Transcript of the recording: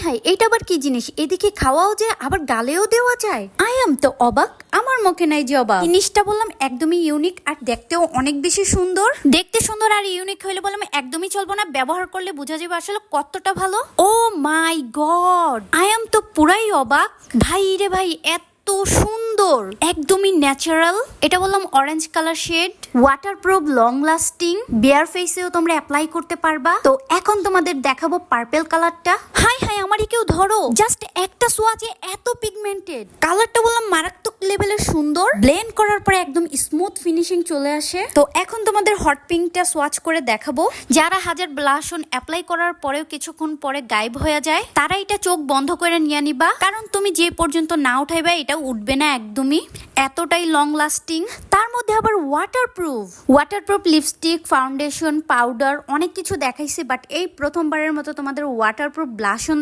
High এটা আবার কি জিনিস? এদিকে খাওয়াও যায় আবার গালেও দেওয়া যায়। আই এম তো অবাক, আমার মুখে নাই জবাব। জিনিসটা বললাম একদমই ইউনিক আর দেখতেও অনেক বেশি সুন্দর। দেখতে সুন্দর আর ইউনিক হইলে বললাম একদমই চলবো না, ব্যবহার করলে বোঝা যাবে আসলে কতটা ভালো। ও মাই গড, আই এম তো পুরাই অবাক। ভাই রে ভাই, এত সুন্দর, একদমই ন্যাচারাল। এটা বললাম orange colour shade, waterproof, long lasting, bare ফেসেও তোমরা অ্যাপ্লাই করতে পারবা। তো এখন তোমাদের দেখাবো পার্পল কালারটা। হাই হাই, আমারই কেউ ধরো, জাস্ট একটা সোয়াচে এত পিগমেন্টেড। কালারটা বললাম মারাত্মক লেভেলের সুন্দর, ব্লেন্ড করার পরে একদম স্মুথ ফিনিশিং চলে আসে। তো এখন তোমাদের হট পিঙ্কটা সোয়াচ করে দেখাবো। যারা হাজার ব্লাশ অন অ্যাপ্লাই করার পরেও কিছুক্ষণ পরে গায়েব হয়ে যায়, তারা এটা চোখ বন্ধ করে নিয়ে নিবা, কারণ তুমি যে পর্যন্ত না উঠাইবা এটা উঠবে না একদমই, এতটাই লং লাস্টিং। তার মধ্যে আবার ওয়াটারপ্রুফ লিপস্টিক, ফাউন্ডেশন, পাউডার অনেক কিছু দেখাইছে, বাট এই প্রথমবারের মতো তোমাদের ওয়াটারপ্রুফ ব্লাশ অন